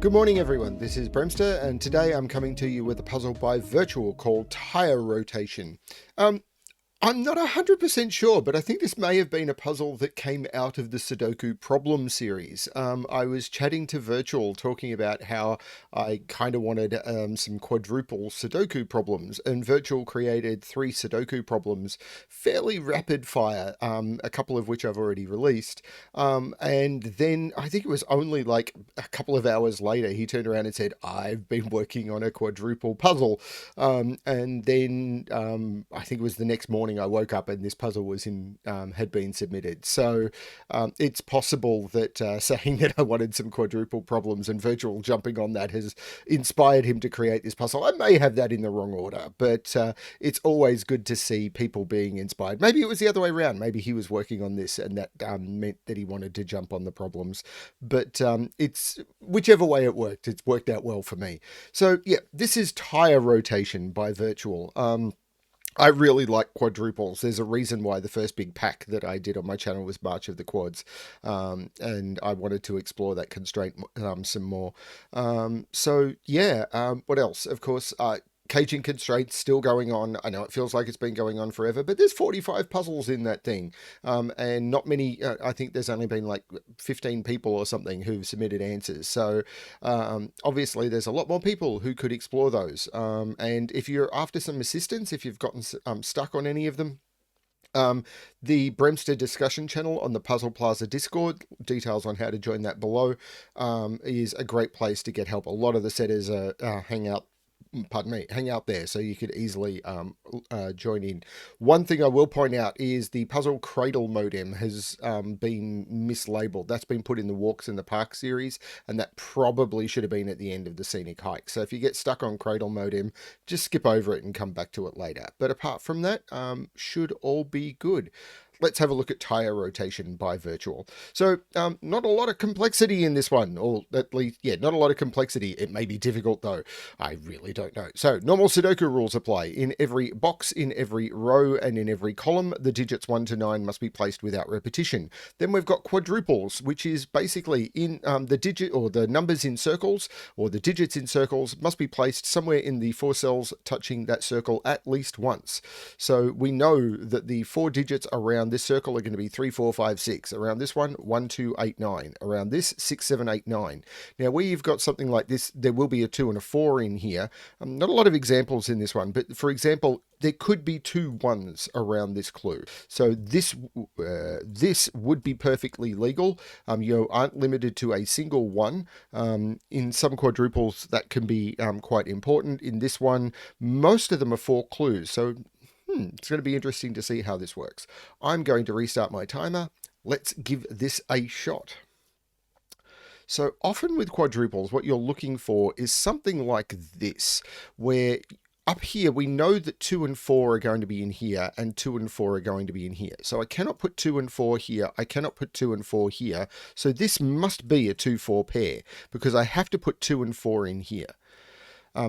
Good morning everyone, this is Bremster and today I'm coming to you with a puzzle by Virtual called Tire Rotation. I'm not 100% sure, but I think this may have been a puzzle that came out of the Sudoku problem series. I was chatting to Virtual talking about how I kind of wanted some quadruple Sudoku problems, and Virtual created 3 Sudoku problems, fairly rapid fire, a couple of which I've already released. And then I think it was only like a couple of hours later, he turned around and said, I've been working on a quadruple puzzle. And then I think it was the next morning I woke up and this puzzle was had been submitted. So it's possible that saying that I wanted some quadruple problems and Virtual jumping on that has inspired him to create this puzzle. I may have that in the wrong order, but it's always good to see people being inspired. Maybe it was the other way around. Maybe he was working on this and that meant that he wanted to jump on the problems. But it's whichever way it worked, it's worked out well for me. So yeah, this is Tire Rotation by Virtual. I really like quadruples. There's a reason why the first big pack that I did on my channel was March of the Quads, and I wanted to explore that constraint some more. So yeah, what else? Of course, caging constraints still going on. I know it feels like it's been going on forever, but there's 45 puzzles in that thing, and not many. I think there's only been like 15 people or something who've submitted answers. So obviously, there's a lot more people who could explore those. And if you're after some assistance, if you've gotten stuck on any of them, the Bremster discussion channel on the Puzzle Plaza Discord, details on how to join that below, is a great place to get help. A lot of the setters hang out there, so you could easily join in. One thing I will point out is the Puzzle Cradle modem has been mislabeled. That's been put in the Walks in the Park series, and that probably should have been at the end of the Scenic Hike. So if you get stuck on Cradle modem, just skip over it and come back to it later. But apart from that, should all be good. Let's have a look at Tire Rotation by Virtual. So not a lot of complexity in this one, or at least, yeah, not a lot of complexity. It may be difficult though. I really don't know. So normal Sudoku rules apply. In every box, in every row, and in every column, the digits 1 to 9 must be placed without repetition. Then we've got quadruples, which is basically in the digit or the numbers in circles, or the digits in circles must be placed somewhere in the 4 cells touching that circle at least once. So we know that the 4 digits around this circle are going to be 3, 4, 5, 6. Around this one, 1, 2, 8, 9. Around this, 6, 7, 8, 9. Now, where you've got something like this, there will be a 2 and a 4 in here. Not a lot of examples in this one, but for example, there could be 2 1s around this clue. So this would be perfectly legal. You aren't limited to a single 1. In some quadruples, that can be quite important. In this one, most of them are 4 clues. So it's going to be interesting to see how this works. I'm going to restart my timer. Let's give this a shot. So often with quadruples, what you're looking for is something like this, where up here, we know that 2 and 4 are going to be in here, and 2 and 4 are going to be in here. So I cannot put 2 and 4 here. I cannot put 2 and 4 here. So this must be a 2-4 pair, because I have to put 2 and 4 in here.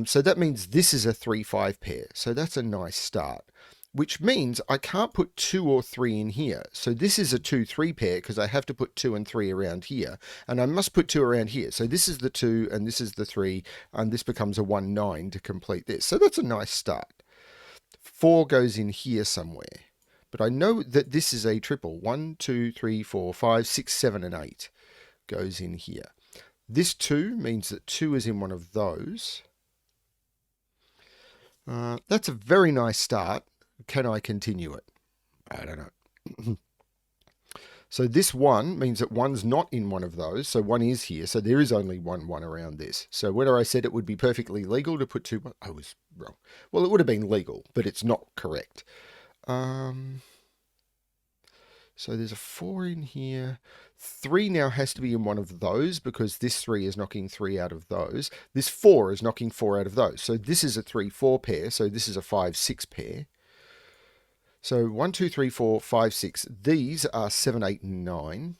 So that means this is a 3-5 pair. So that's a nice start, which means I can't put 2 or 3 in here. So this is a 2-3 pair because I have to put 2 and 3 around here, and I must put 2 around here. So this is the 2 and this is the 3, and this becomes a 1-9 to complete this. So that's a nice start. 4 goes in here somewhere, but I know that this is a triple. 1, 2, 3, 4, 5, 6, 7, and 8 goes in here. This 2 means that 2 is in one of those. That's a very nice start. Can I continue it? I don't know. So this 1 means that 1's not in one of those. So 1 is here. So there is only 1 around this. So whether I said it would be perfectly legal to put 2, I was wrong. Well, it would have been legal, but it's not correct. So there's a 4 in here. 3 now has to be in one of those because this 3 is knocking 3 out of those. This 4 is knocking 4 out of those. So this is a 3-4 pair. So this is a 5-6 pair. So 1, 2, 3, 4, 5, 6. These are 7, 8, and 9.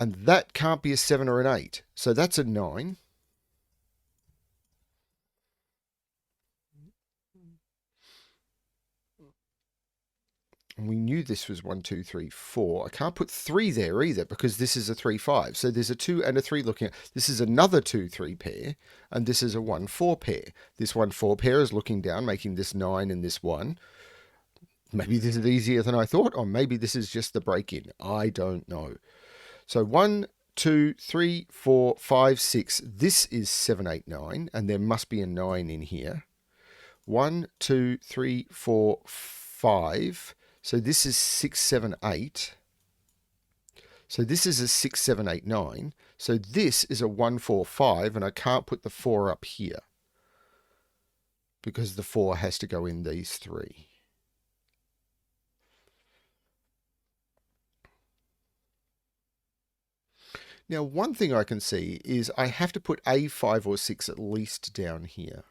And that can't be a 7 or an 8. So that's a 9. And we knew this was 1, 2, 3, 4. I can't put 3 there either because this is a 3, 5. So there's a 2 and a 3 looking at. This is another 2, 3 pair, and this is a 1, 4 pair. This 1, 4 pair is looking down, making this 9 and this 1. Maybe this is easier than I thought, or maybe this is just the break-in. I don't know. So 1, 2, 3, 4, 5, 6. This is 7, 8, 9, and there must be a 9 in here. 1, 2, 3, 4, 5. So this is 6, 7, 8. So this is a 6, 7, 8, 9. So this is a 1, 4, 5, and I can't put the 4 up here because the 4 has to go in these 3. Now, one thing I can see is I have to put a 5 or 6 at least down here.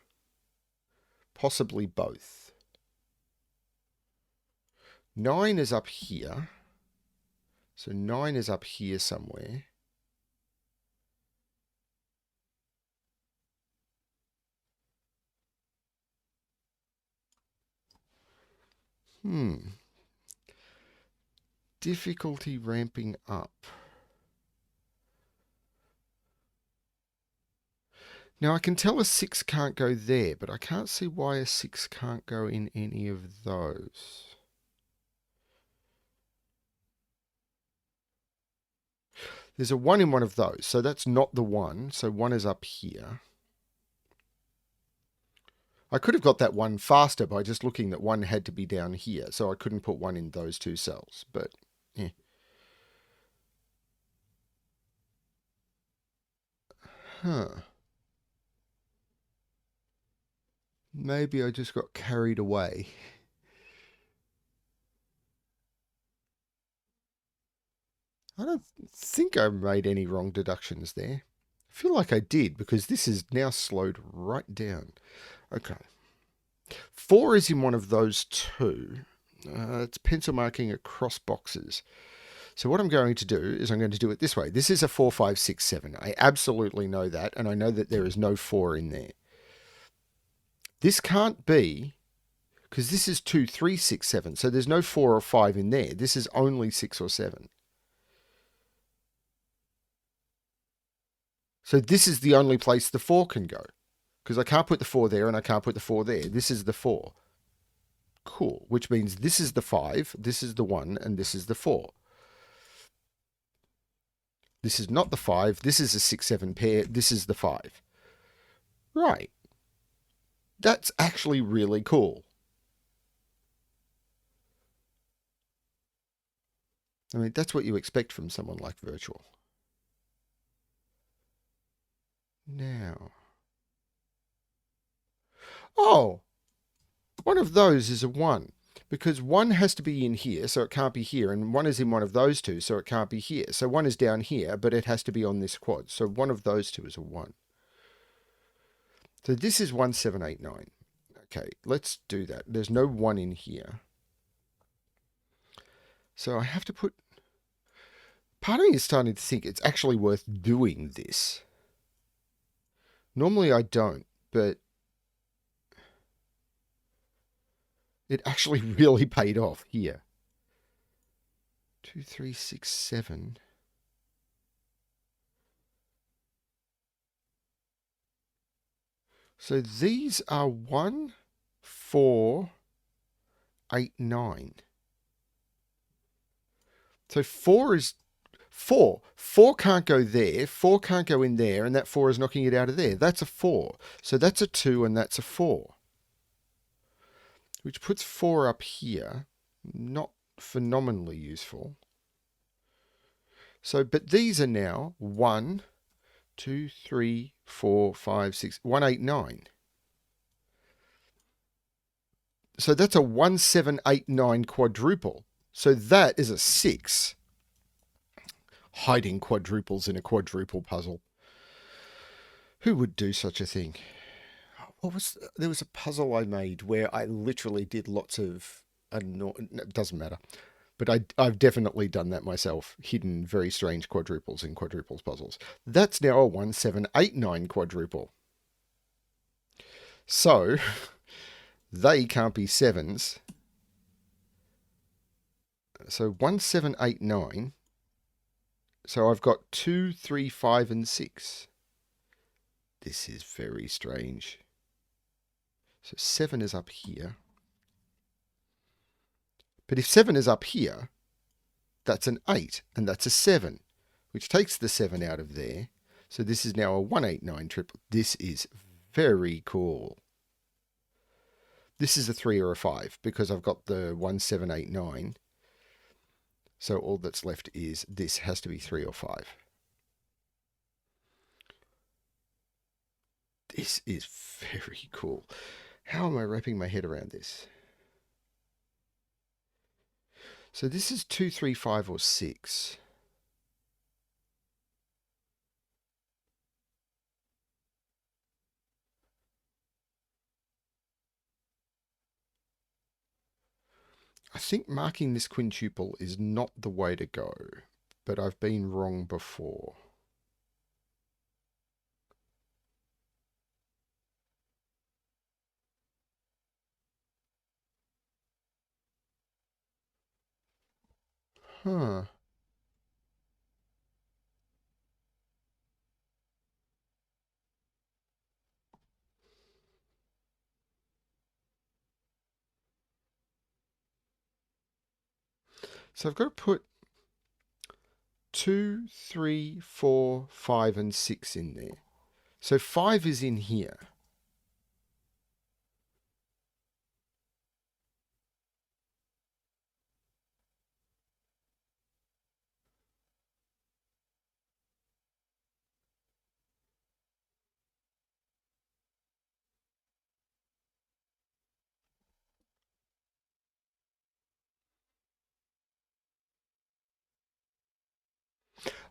Possibly both. 9 is up here. So 9 is up here somewhere. Difficulty ramping up. Now I can tell a 6 can't go there, but I can't see why a 6 can't go in any of those. There's a 1 in one of those, so that's not the 1. So 1 is up here. I could have got that 1 faster by just looking that 1 had to be down here, so I couldn't put 1 in those 2 cells, but yeah. Maybe I just got carried away. I don't think I made any wrong deductions there. I feel like I did because this is now slowed right down. Okay. 4 is in one of those 2. It's pencil marking across boxes. So what I'm going to do is I'm going to do it this way. This is a 4, 5, 6, 7. I absolutely know that, and I know that there is no 4 in there. This can't be, because this is 2, 3, 6, 7. So there's no 4 or 5 in there. This is only 6 or 7. So this is the only place the 4 can go. Because I can't put the 4 there and I can't put the 4 there. This is the 4. Cool. Which means this is the 5, this is the 1, and this is the 4. This is not the 5. This is a 6, 7 pair. This is the 5. Right. That's actually really cool. I mean, that's what you expect from someone like Virtual. Now. Oh! One of those is a 1. Because 1 has to be in here, so it can't be here. And 1 is in one of those 2, so it can't be here. So 1 is down here, but it has to be on this quad. So one of those 2 is a 1. So this is 1, 7, 8, 9. Okay, let's do that. There's no 1 in here. So I have to put... Part of me is starting to think it's actually worth doing this. Normally I don't, but... It actually really paid off here. 2, 3, 6, 7. So these are 1, 4, 8, 9. So 4 is 4. 4 can't go there. 4 can't go in there, and that 4 is knocking it out of there. That's a 4. So that's a 2, and that's a 4. Which puts 4 up here. Not phenomenally useful. So, but these are now 1, 2, 3, 4, 5, 6, 1, 8, 9. So that's a 1, 7, 8, 9 quadruple. So that is a 6. Hiding quadruples in a quadruple puzzle. Who would do such a thing? There was a puzzle I made where I literally did lots of it doesn't matter, but I've definitely done that myself. Hidden very strange quadruples in quadruples puzzles. That's now a 1, 7, 8, 9 quadruple. So they can't be 7s. So 1, 7, 8, 9. So I've got 2, 3, 5, and 6. This is very strange. So 7 is up here. But if 7 is up here, that's an 8, and that's a 7, which takes the 7 out of there. So this is now a 189 triple. This is very cool. This is a 3 or a 5 because I've got the 1, 7, 8, 9. So all that's left is this has to be 3 or 5. This is very cool. How am I wrapping my head around this? So this is 2, 3, 5, or 6. I think marking this quintuple is not the way to go, but I've been wrong before. Huh. So I've got to put 2, 3, 4, 5, and 6 in there. So 5 is in here.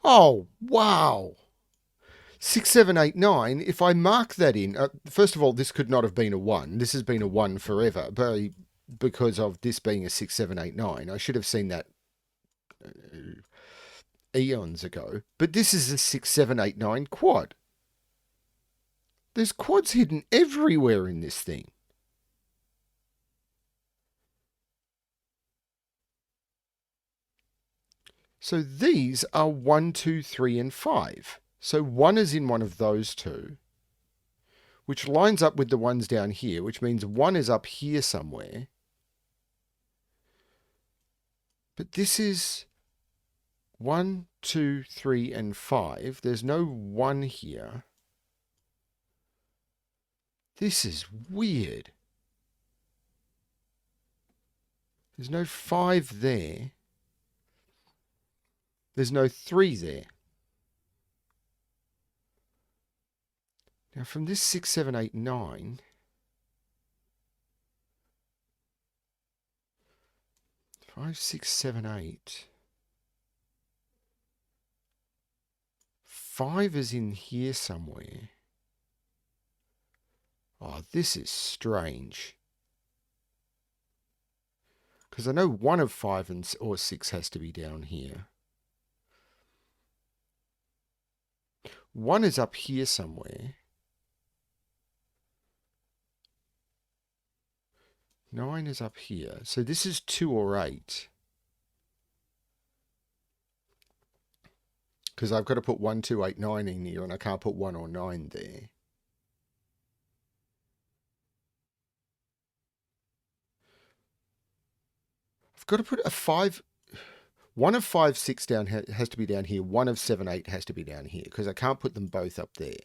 Oh, wow. 6, 7, 8, 9. If I mark that in, first of all, this could not have been a 1. This has been a 1 forever, because of this being a 6, 7, 8, 9. I should have seen that eons ago. But this is a 6, 7, 8, 9 quad. There's quads hidden everywhere in this thing. So these are 1, 2, 3, and 5. So 1 is in one of those two, which lines up with the ones down here, which means 1 is up here somewhere. But this is 1, 2, 3, and 5. There's no 1 here. This is weird. There's no 5 there. There's no 3 there. Now from this 6, 7, 8, 9... 5, 6, 7, 8... 5 is in here somewhere. Oh, this is strange. Because I know one of 5 or 6 has to be down here. 1 is up here somewhere. 9 is up here. So this is 2 or 8. Because I've got to put 1, 2, 8, 9 in here, and I can't put 1 or 9 there. I've got to put a 5... 1 of 5, 6 down has to be down here. 1 of 7, 8 has to be down here, because I can't put them both up there.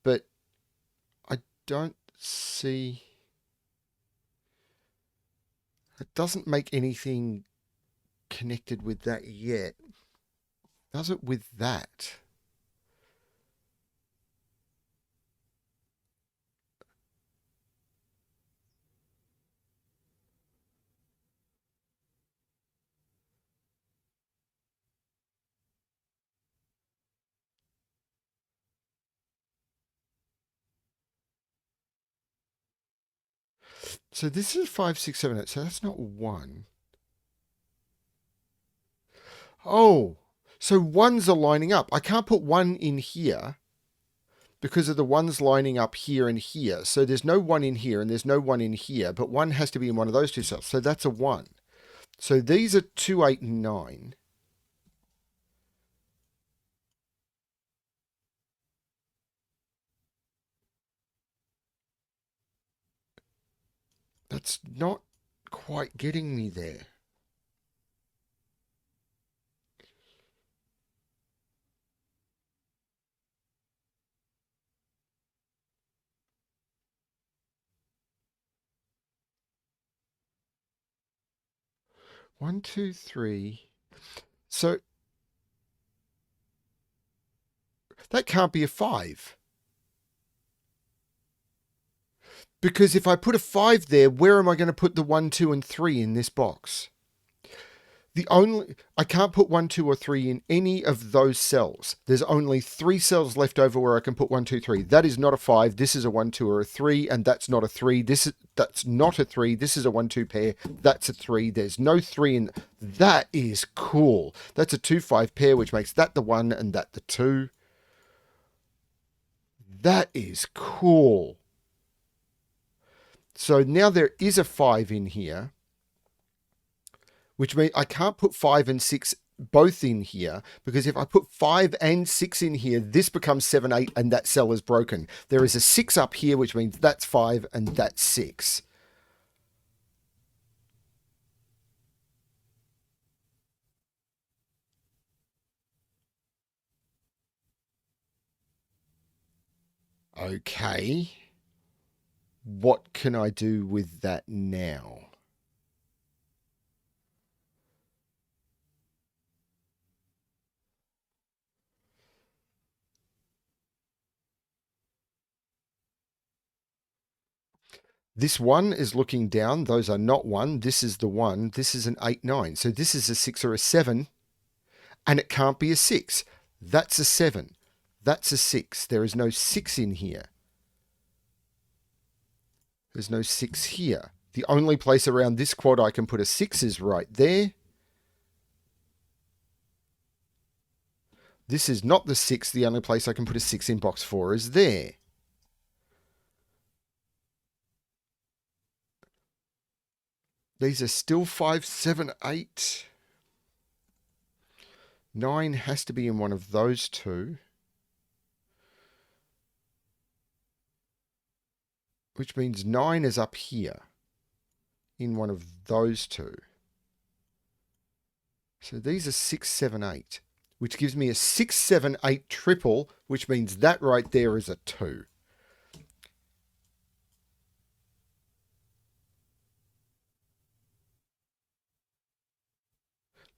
But I don't see... It doesn't make anything connected with that yet. Does it with that? So this is 5, 6, 7, 8. So that's not 1. Oh, so 1s are lining up. I can't put 1 in here because of the 1s lining up here and here. So there's no 1 in here and there's no 1 in here, but 1 has to be in one of those two cells. So that's a 1. So these are 2, 8, and 9. That's not quite getting me there. One, two, three. So that can't be a 5. Because if I put a 5 there, where am I going to put the 1, 2, and 3 in this box? I can't put 1, 2, or 3 in any of those cells. There's only 3 cells left over where I can put 1, 2, 3. That is not a 5. This is a 1, 2, or a 3, and that's not a 3. That's not a 3. This is a 1, 2 pair. That's a 3. There's no 3 in. That is cool. That's a 2, 5 pair, which makes that the 1 and that the 2. That is cool. So now there is a 5 in here, which means I can't put 5 and 6 both in here, because if I put 5 and 6 in here, this becomes 7, 8, and that cell is broken. There is a 6 up here, which means that's 5 and that's 6. Okay. What can I do with that now? This 1 is looking down. Those are not 1. This is the 1. This is an 8, 9. So this is a 6 or a 7, and it can't be a 6. That's a 7. That's a 6. There is no 6 in here. There's no 6 here. The only place around this quad I can put a 6 is right there. This is not the 6. The only place I can put a 6 in box 4 is there. These are still 5, 7, 8. 9 has to be in one of those two, which means 9 is up here in one of those two. So these are 6, 7, 8, which gives me a 6, 7, 8 triple, which means that right there is a 2.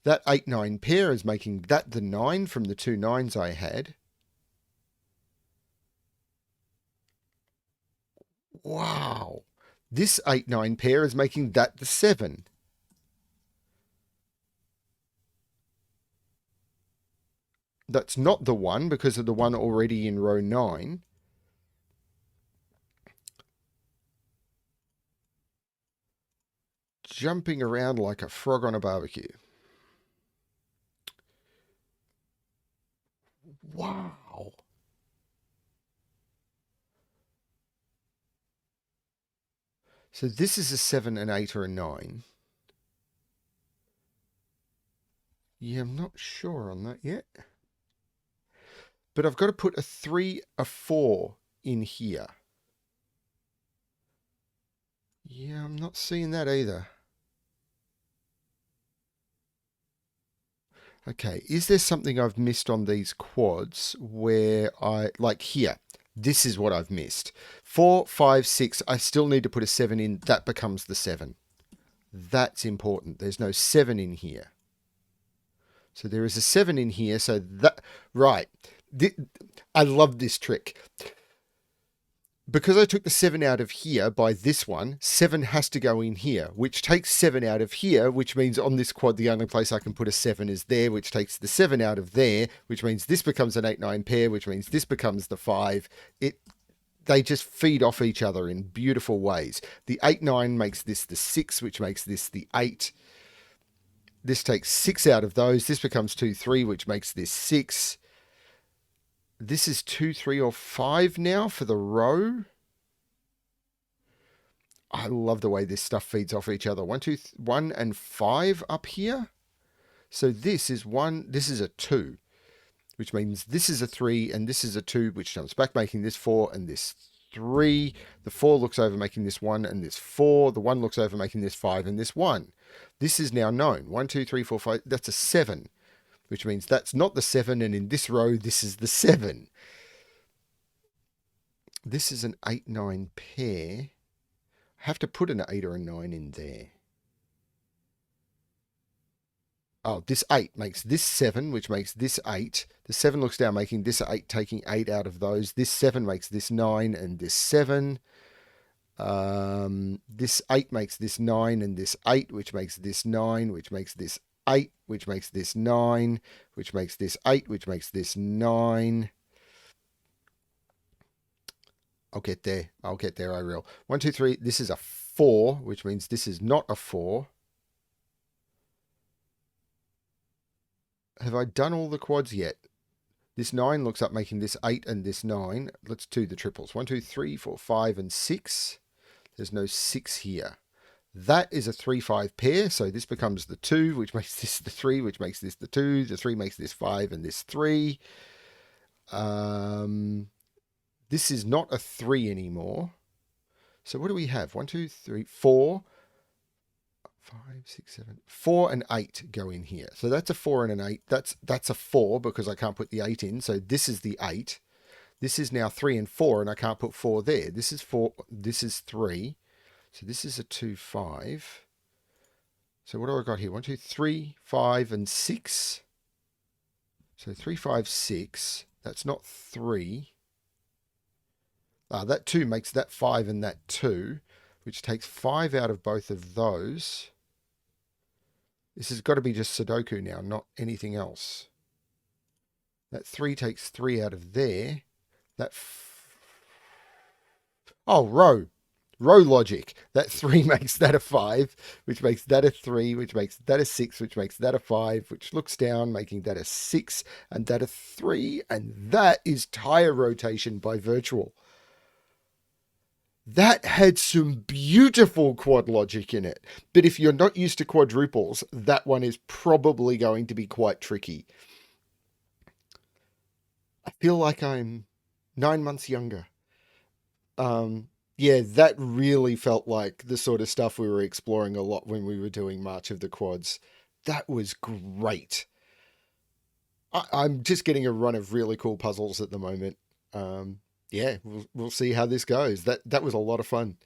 That 8, 9 pair is making that the 9 from the 2 9s I had. Wow. This 8, 9 pair is making that the 7. That's not the 1 because of the 1 already in row 9. Jumping around like a frog on a barbecue. Wow. So this is a 7, an 8, or a 9. Yeah, I'm not sure on that yet. But I've got to put a 3, a 4 in here. Yeah, I'm not seeing that either. Okay, is there something I've missed on these quads where like here, this is what I've missed. 4, 5, 6, I still need to put a 7 in. That becomes the 7. That's important. There's no 7 in here. So there is a 7 in here. So that, right. I love this trick. Because I took the 7 out of here by this one, 7 has to go in here, which takes 7 out of here, which means on this quad, the only place I can put a 7 is there, which takes the 7 out of there, which means this becomes an 8, 9 pair, which means this becomes the 5. They just feed off each other in beautiful ways. The 8, 9 makes this the 6, which makes this the 8. This takes 6 out of those. This becomes 2, 3, which makes this 6. This is 2, 3, or 5 now for the row. I love the way this stuff feeds off each other. 1 and 5 up here. So this is 1, this is a 2, which means this is a 3 and this is a 2, which jumps back, making this 4 and this 3. The 4 looks over, making this 1 and this 4. The 1 looks over, making this 5 and this 1. This is now known. 1, 2, 3, 4, 5. That's a 7, which means that's not the 7. And in this row, this is the 7. This is an 8, 9 pair. I have to put an 8 or a 9 in there. Oh, this 8 makes this 7, which makes this 8. The 7 looks down, making this 8, taking 8 out of those. This 7 makes this 9 and this 7. This 8 makes this 9 and this 8, which makes this 9, which makes this 8, which makes this 9, which makes this 8, which makes this 9. I'll get there. I'll get there, I will. 1, 2, 3. This is a 4, which means this is not a 4. Have I done all the quads yet? This 9 looks up, making this 8 and this 9. Let's do the triples. 1, 2, 3, 4, 5, and 6. There's no 6 here. That is a 3, 5 pair. So this becomes the 2, which makes this the 3, which makes this the 2. The 3 makes this 5 and this 3. This is not a 3 anymore. So what do we have? 1, 2, 3, 4. 5, 6, 7, 4 and 8 go in here. So that's a 4 and an 8. That's a 4 because I can't put the 8 in. So this is the 8. This is now 3 and 4 and I can't put 4 there. This is 4. This is 3. So this is a 2, 5. So what do I got here? 1, 2, 3, 5 and 6. So 3, 5, 6. That's not 3. That 2 makes that 5 and that 2, which takes 5 out of both of those. This has got to be just Sudoku now, not anything else. That 3 takes 3 out of there. Row logic. That 3 makes that a 5, which makes that a 3, which makes that a 6, which makes that a 5, which looks down, making that a 6, and that a 3. And that is tire rotation by Virtual. That had some beautiful quad logic in it. But if you're not used to quadruples, that one is probably going to be quite tricky. I feel like I'm 9 months younger. Yeah, that really felt like the sort of stuff we were exploring a lot when we were doing March of the Quads. That was great. I'm just getting a run of really cool puzzles at the moment. Yeah, we'll see how this goes. That was a lot of fun.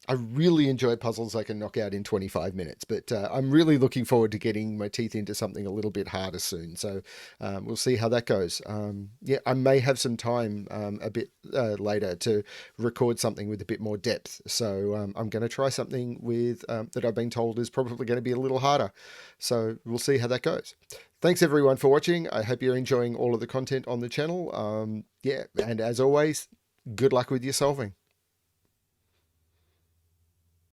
I really enjoy puzzles I can knock out in 25 minutes, but I'm really looking forward to getting my teeth into something a little bit harder soon. So we'll see how that goes. Yeah, I may have some time a bit later to record something with a bit more depth. So I'm going to try something with that I've been told is probably going to be a little harder. So we'll see how that goes. Thanks everyone for watching. I hope you're enjoying all of the content on the channel. Yeah, and as always, good luck with your solving.